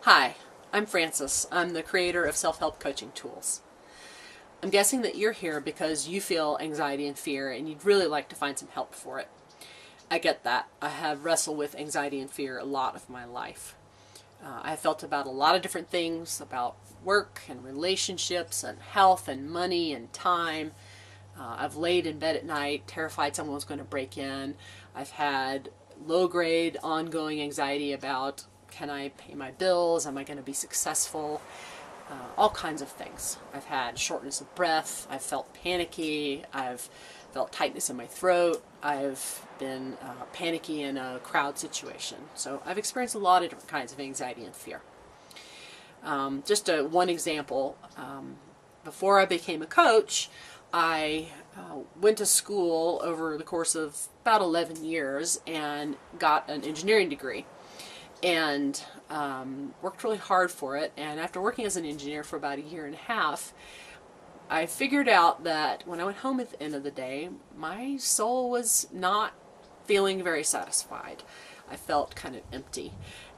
Hi, I'm Frances. I'm the creator of Self-Help Coaching Tools. I'm guessing that you're here because you feel anxiety and fear and you'd really like to find some help for it. I get that. I have wrestled with anxiety and fear a lot of my life. I have felt about a lot of different things, about work and relationships and health and money and time. I've laid in bed at night terrified someone was going to break in. I've had low-grade ongoing anxiety about, can I pay my bills? Am I going to be successful? All kinds of things. I've had shortness of breath. I've felt panicky. I've felt tightness in my throat. I've been panicky in a crowd situation. So I've experienced a lot of different kinds of anxiety and fear. Just one example. Before I became a coach, I went to school over the course of about 11 years and got an engineering degree. And worked really hard for it. And after working as an engineer for about a year and a half, I figured out that when I went home at the end of the day, my soul was not feeling very satisfied. I felt kind of empty.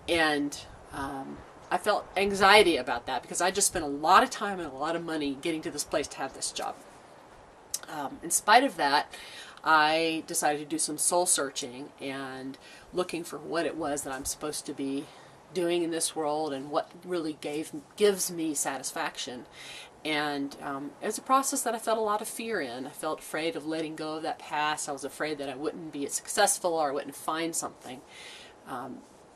And I felt anxiety about that because I just spent a lot of time and a lot of money getting to this place to have this job. In spite of that, I decided to do some soul searching and looking for what it was that I'm supposed to be doing in this world and what really gives me satisfaction. And it was a process that I felt a lot of fear in. I felt afraid of letting go of that past. I was afraid that I wouldn't be as successful or I wouldn't find something.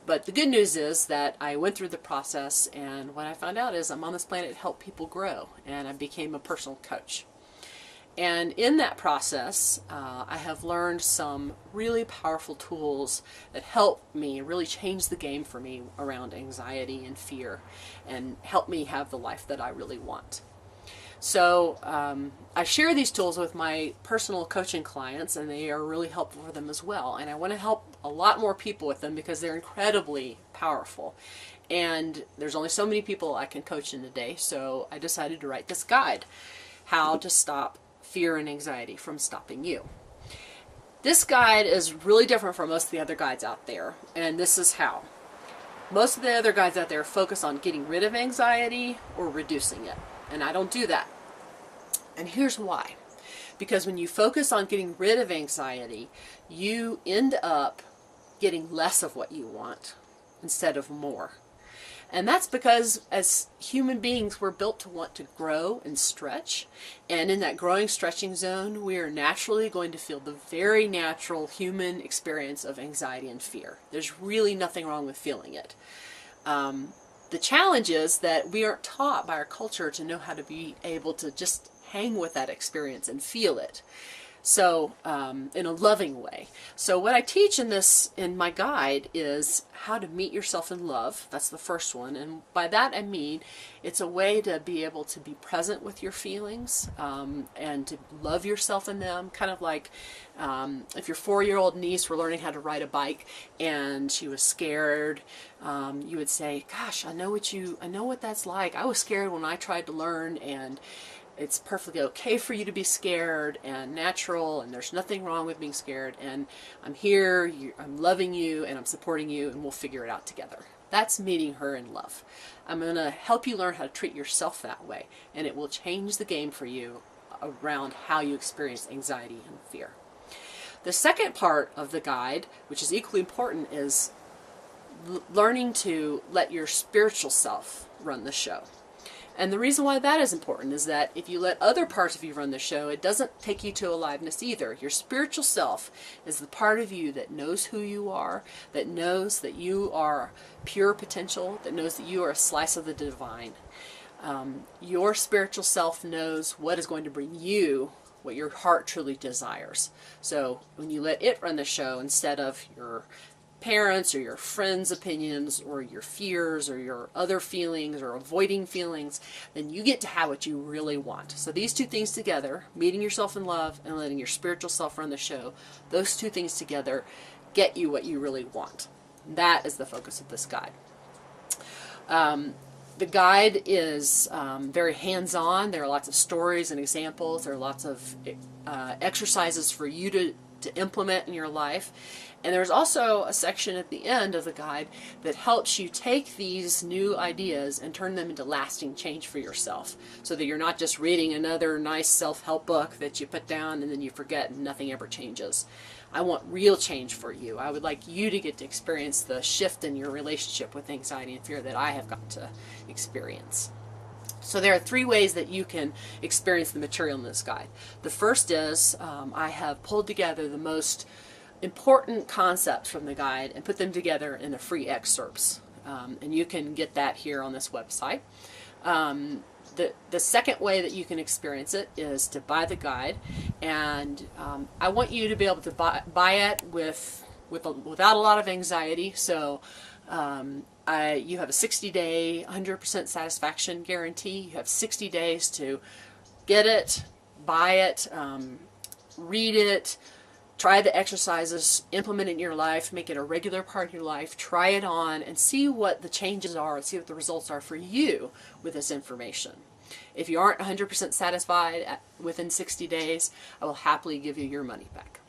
But the good news is that I went through the process, and what I found out is I'm on this planet to help people grow, and I became a personal coach. And in that process, I have learned some really powerful tools that help me really change the game for me around anxiety and fear and help me have the life that I really want. So I share these tools with my personal coaching clients, and they are really helpful for them as well. And I want to help a lot more people with them because they're incredibly powerful. And there's only so many people I can coach in a day, so I decided to write this guide, How to Stop Fear and Anxiety from Stopping You. This guide is really different from most of the other guides out there, and this is how. Most of the other guides out there focus on getting rid of anxiety or reducing it, and I don't do that. And here's why. Because when you focus on getting rid of anxiety, you end up getting less of what you want instead of more. And that's because as human beings, we're built to want to grow and stretch. And in that growing, stretching zone, we are naturally going to feel the very natural human experience of anxiety and fear. There's really nothing wrong with feeling it. The challenge is that we aren't taught by our culture to know how to be able to just hang with that experience and feel it. So, in a loving way. So what I teach in my guide is how to meet yourself in love. That's the first one. And by that I mean it's a way to be able to be present with your feelings and to love yourself in them. Kind of like if your 4-year-old niece were learning how to ride a bike and she was scared, you would say, gosh, I know what that's like. I was scared when I tried to learn, and it's perfectly okay for you to be scared and natural, and there's nothing wrong with being scared, and I'm here, I'm loving you, and I'm supporting you, and we'll figure it out together. That's meeting her in love. I'm going to help you learn how to treat yourself that way, and it will change the game for you around how you experience anxiety and fear. The second part of the guide, which is equally important, is learning to let your spiritual self run the show. And the reason why that is important is that if you let other parts of you run the show, it doesn't take you to aliveness either. Your spiritual self is the part of you that knows who you are, that knows that you are pure potential, that knows that you are a slice of the divine. Your spiritual self knows what is going to bring you what your heart truly desires. So when you let it run the show instead of your parents or your friends' opinions or your fears or your other feelings or avoiding feelings, then you get to have what you really want. So these two things together, meeting yourself in love and letting your spiritual self run the show, those two things together get you what you really want. That is the focus of this guide. The guide is very hands-on. There are lots of stories and examples. There are lots of exercises for you to implement in your life. And there's also a section at the end of the guide that helps you take these new ideas and turn them into lasting change for yourself, so that you're not just reading another nice self-help book that you put down and then you forget and nothing ever changes. I want real change for you. I would like you to get to experience the shift in your relationship with anxiety and fear that I have gotten to experience. So there are 3 ways that you can experience the material in this guide. The first is I have pulled together the most important concepts from the guide and put them together in the free excerpts. And you can get that here on this website. The second way that you can experience it is to buy the guide, and I want you to be able to buy it without a lot of anxiety. So you have a 60-day 100% satisfaction guarantee. You have 60 days to get it, buy it, read it, try the exercises, implement it in your life, make it a regular part of your life, try it on, and see what the changes are, and see what the results are for you with this information. If you aren't 100% satisfied within 60 days, I will happily give you your money back.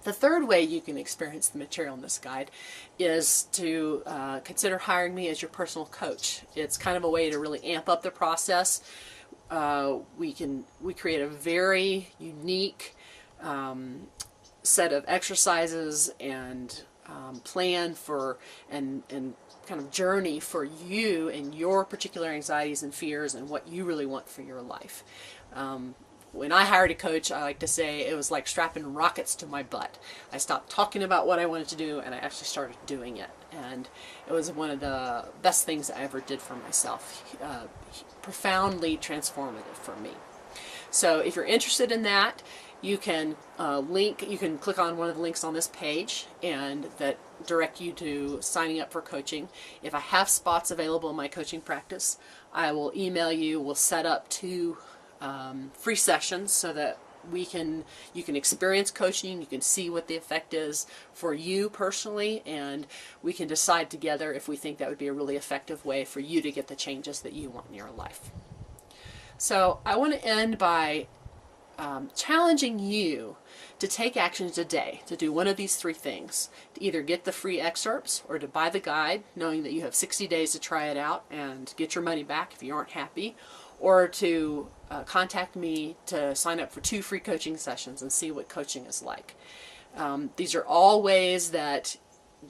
The third way you can experience the material in this guide is to consider hiring me as your personal coach. It's kind of a way to really amp up the process. We create a very unique set of exercises and plan for and kind of journey for you and your particular anxieties and fears and what you really want for your life. When I hired a coach, I like to say it was like strapping rockets to my butt. I stopped talking about what I wanted to do and I actually started doing it. And it was one of the best things I ever did for myself. Profoundly transformative for me. So if you're interested in that, you can click on one of the links on this page and that direct you to signing up for coaching. If I have spots available in my coaching practice, I will email you. We'll set up 2 free sessions so that you can experience coaching, you can see what the effect is for you personally, and we can decide together if we think that would be a really effective way for you to get the changes that you want in your life. So I want to end by challenging you to take action today, to do one of these 3 things: to either get the free excerpts or to buy the guide, knowing that you have 60 days to try it out and get your money back if you aren't happy, or to contact me to sign up for 2 free coaching sessions and see what coaching is like. These are all ways that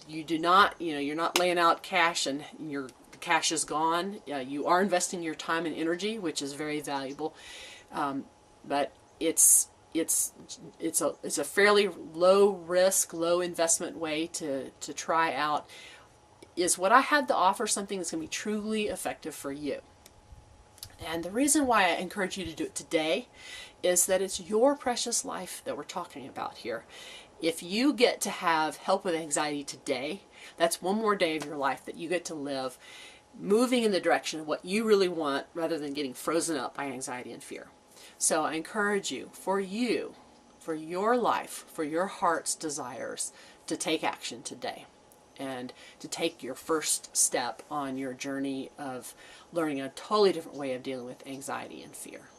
you do not, you're not laying out cash and the cash is gone. You are investing your time and energy, which is very valuable, but it's a fairly low risk, low investment way to try out. Is what I have to offer something that's going to be truly effective for you. And the reason why I encourage you to do it today is that it's your precious life that we're talking about here. If you get to have help with anxiety today, that's one more day of your life that you get to live moving in the direction of what you really want rather than getting frozen up by anxiety and fear. So I encourage you, for your life, for your heart's desires, to take action today and to take your first step on your journey of learning a totally different way of dealing with anxiety and fear.